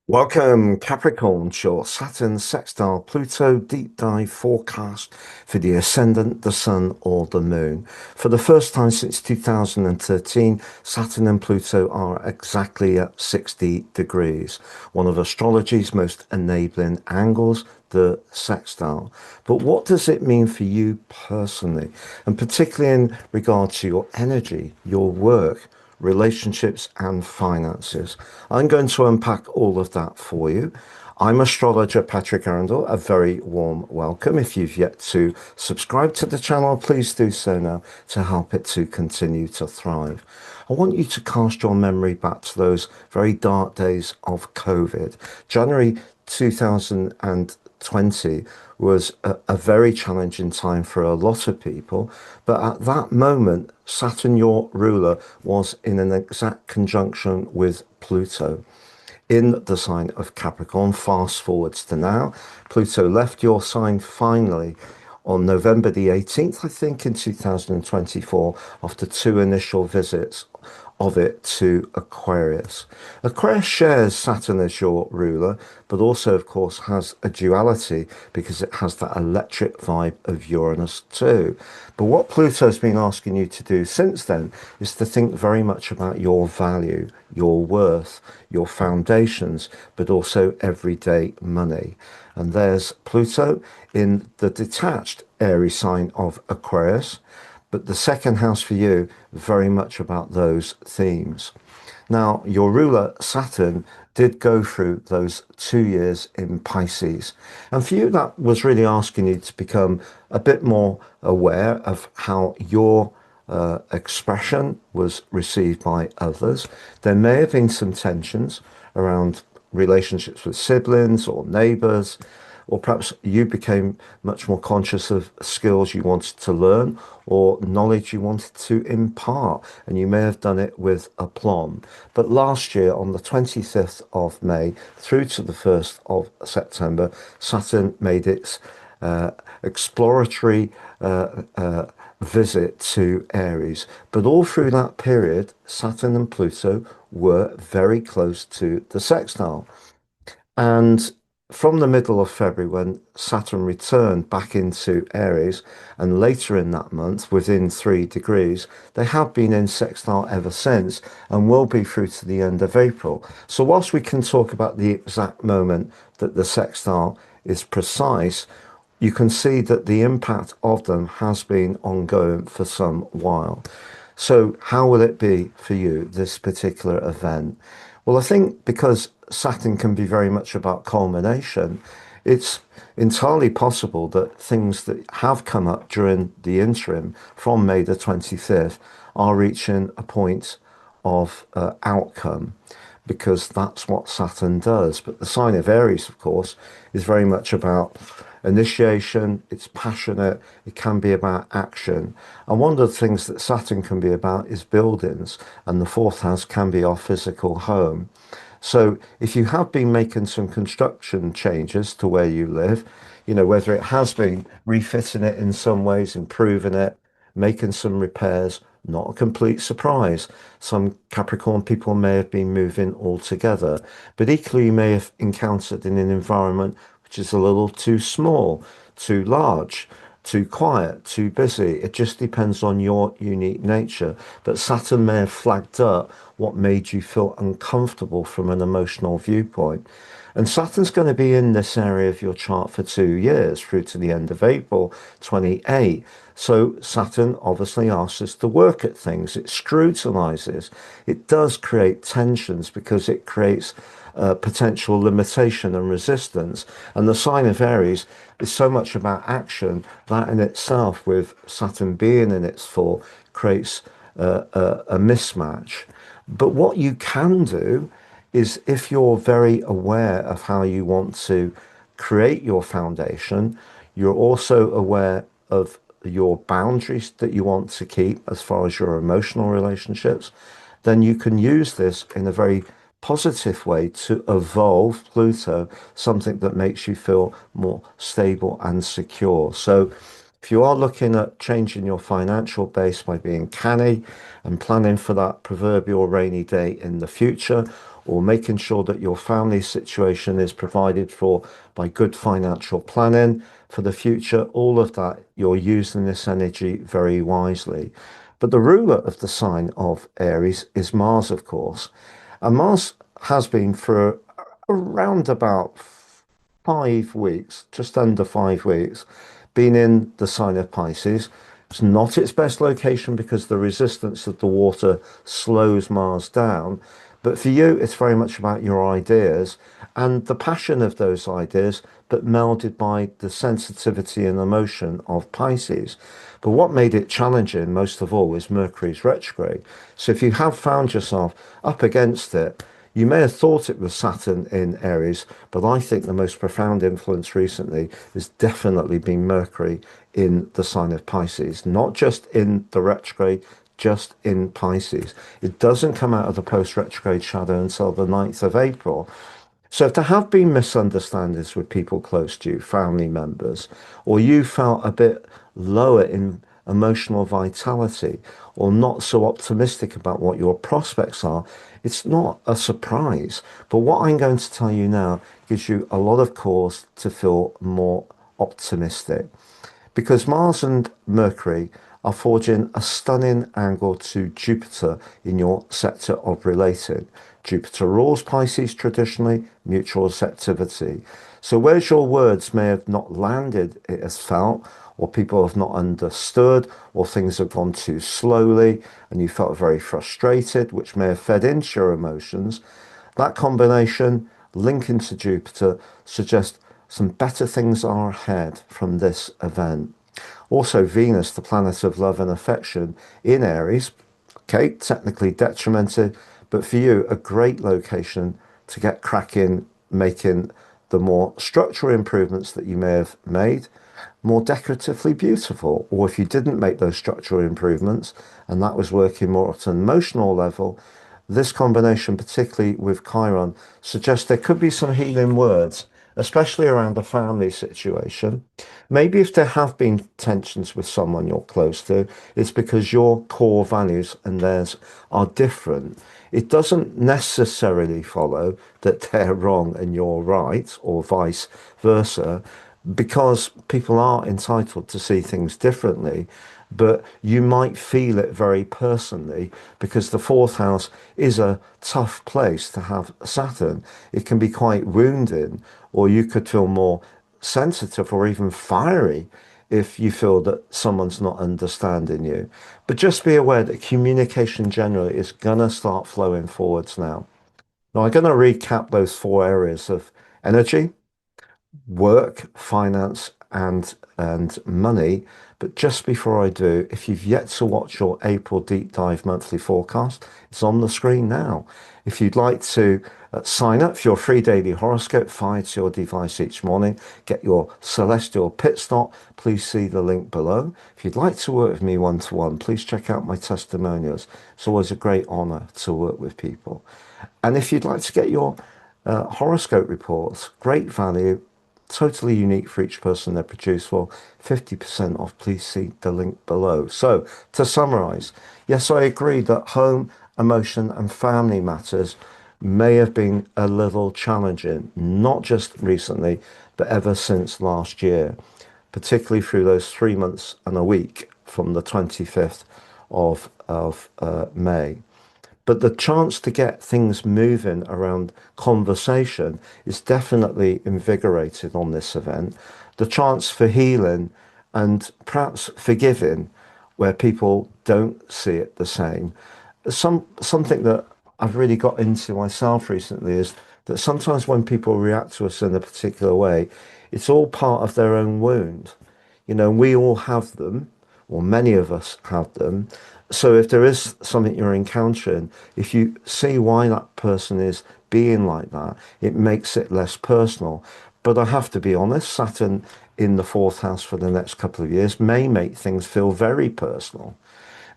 Welcome, Capricorn, to your Saturn Sextile Pluto deep dive forecast for the ascendant, the sun, or the moon. For the first time since 2013, Saturn and Pluto are exactly at 60 degrees, one of astrology's most enabling angles, the sextile. But what does it mean for you personally, and particularly in regard to your energy, your work, relationships, and finances? I'm going to unpack all of that for you. I'm astrologer Patrick Arundel. A very warm welcome. If you've yet to subscribe to the channel, please do so now to help it to continue to thrive. I want you to cast your memory back to those very dark days of COVID. January 2020 was a very challenging time for a lot of people. But at that moment, Saturn, your ruler, was in an exact conjunction with Pluto in the sign of Capricorn. Fast forwards to now, Pluto left your sign finally on November the 18th, I think, in 2024, after two initial visits of it to Aquarius. Aquarius shares Saturn as your ruler, but also, of course, has a duality because it has that electric vibe of Uranus too. But what Pluto's been asking you to do since then is to think very much about your value, your worth, your foundations, but also everyday money. And there's Pluto in the detached Aries sign of Aquarius. But the second house for you, very much about those themes. Now, your ruler, Saturn, did go through those 2 years in Pisces. And for you, that was really asking you to become a bit more aware of how your expression was received by others. There may have been some tensions around relationships with siblings or neighbors, or perhaps you became much more conscious of skills you wanted to learn or knowledge you wanted to impart, and you may have done it with aplomb. But last year, on the 25th of May through to the 1st of September, Saturn made its exploratory visit to Aries. But all through that period, Saturn and Pluto were very close to the sextile. And from the middle of February, when Saturn returned back into Aries, and later in that month, within 3 degrees, they have been in sextile ever since and will be through to the end of April. So, whilst we can talk about the exact moment that the sextile is precise, you can see that the impact of them has been ongoing for some while. So, how will it be for you, this particular event? Well, I think because Saturn can be very much about culmination, it's entirely possible that things that have come up during the interim from May the 25th are reaching a point of outcome, because that's what Saturn does. But the sign of Aries, of course, is very much about initiation, it's passionate, it can be about action. And one of the things that Saturn can be about is buildings, and the fourth house can be our physical home. So if you have been making some construction changes to where you live, whether it has been refitting it in some ways, improving it, making some repairs, not a complete surprise. Some Capricorn people may have been moving altogether, but equally you may have encountered in an environment which is a little too small, too large, too quiet, too busy. It just depends on your unique nature. But Saturn may have flagged up what made you feel uncomfortable from an emotional viewpoint. And Saturn's going to be in this area of your chart for 2 years through to the end of April 28. So Saturn obviously asks us to work at things. It scrutinizes. It does create tensions because it creates potential limitation and resistance. And the sign of Aries is so much about action that in itself, with Saturn being in its full, creates a mismatch. But what you can do is, if you're very aware of how you want to create your foundation, you're also aware of your boundaries that you want to keep as far as your emotional relationships, then you can use this in a very positive way to evolve Pluto, something that makes you feel more stable and secure. So if you are looking at changing your financial base by being canny and planning for that proverbial rainy day in the future, or making sure that your family situation is provided for by good financial planning for the future, all of that, you're using this energy very wisely. But the ruler of the sign of Aries is Mars, of course. And Mars has been for around about 5 weeks, just under 5 weeks, been in the sign of Pisces. It's not its best location because the resistance of the water slows Mars down. But for you, it's very much about your ideas and the passion of those ideas, but melded by the sensitivity and emotion of Pisces. But what made it challenging most of all is Mercury's retrograde. So if you have found yourself up against it, you may have thought it was Saturn in Aries, but I think the most profound influence recently has definitely been Mercury in the sign of Pisces, not just in the retrograde, just in Pisces. It doesn't come out of the post-retrograde shadow until the 9th of April. So if there have been misunderstandings with people close to you, family members, or you felt a bit lower in emotional vitality or not so optimistic about what your prospects are, it's not a surprise. But what I'm going to tell you now gives you a lot of cause to feel more optimistic because Mars and Mercury are forging a stunning angle to Jupiter in your sector of relating. Jupiter rules Pisces traditionally, mutual receptivity. So whereas your words may have not landed, it has felt, or people have not understood, or things have gone too slowly, and you felt very frustrated, which may have fed into your emotions, that combination, linking to Jupiter, suggests some better things are ahead from this event. Also, Venus, the planet of love and affection in Aries, okay, technically detrimented, but for you, a great location to get cracking, making the more structural improvements that you may have made more decoratively beautiful. Or if you didn't make those structural improvements and that was working more at an emotional level, this combination, particularly with Chiron, suggests there could be some healing words, especially around the family situation. Maybe if there have been tensions with someone you're close to, it's because your core values and theirs are different. It doesn't necessarily follow that they're wrong and you're right, or vice versa, because people are entitled to see things differently. But you might feel it very personally because the fourth house is a tough place to have Saturn. It can be quite wounding, or you could feel more sensitive or even fiery if you feel that someone's not understanding you. But just be aware that communication generally is going to start flowing forwards now. Now, I'm going to recap those four areas of energy, work, finance, and money. But just before I do, if you've yet to watch your April deep dive monthly forecast, it's on the screen now. If you'd like to sign up for your free daily horoscope fired to your device each morning, get your celestial pit stop, please see the link below. If you'd like to work with me one-to-one, please check out my testimonials. It's always a great honor to work with people. And if you'd like to get your horoscope reports, great value, totally unique for each person they're produced for, 50% off. Please see the link below. So to summarize, yes, I agree that home, emotion and family matters may have been a little challenging, not just recently, but ever since last year, particularly through those 3 months and a week from the 25th of May. But the chance to get things moving around conversation is definitely invigorated on this event. The chance for healing and perhaps forgiving where people don't see it the same. Something that I've really got into myself recently is that sometimes when people react to us in a particular way, it's all part of their own wound. You know, we all have them, or many of us have them. So if there is something you're encountering, if you see why that person is being like that, it makes it less personal. But I have to be honest, Saturn in the fourth house for the next couple of years may make things feel very personal.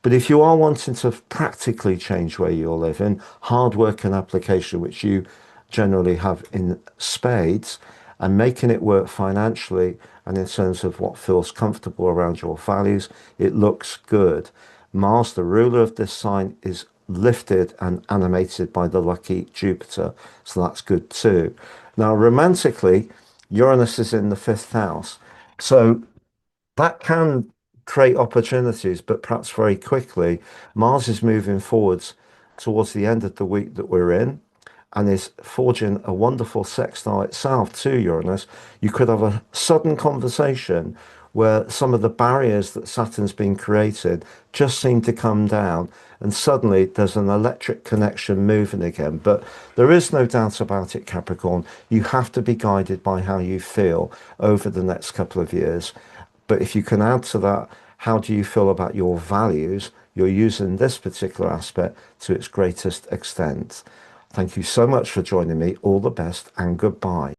But if you are wanting to practically change where you're living, hard work and application, which you generally have in spades, and making it work financially and in terms of what feels comfortable around your values, it looks good. Mars, the ruler of this sign, is lifted and animated by the lucky Jupiter. So that's good too. Now, romantically, Uranus is in the fifth house. So that can create opportunities, but perhaps very quickly. Mars is moving forwards towards the end of the week that we're in and is forging a wonderful sextile itself to Uranus. You could have a sudden conversation where some of the barriers that Saturn's been created just seem to come down, and suddenly there's an electric connection moving again. But there is no doubt about it, Capricorn. You have to be guided by how you feel over the next couple of years. But if you can add to that, how do you feel about your values? You're using this particular aspect to its greatest extent. Thank you so much for joining me. All the best and goodbye.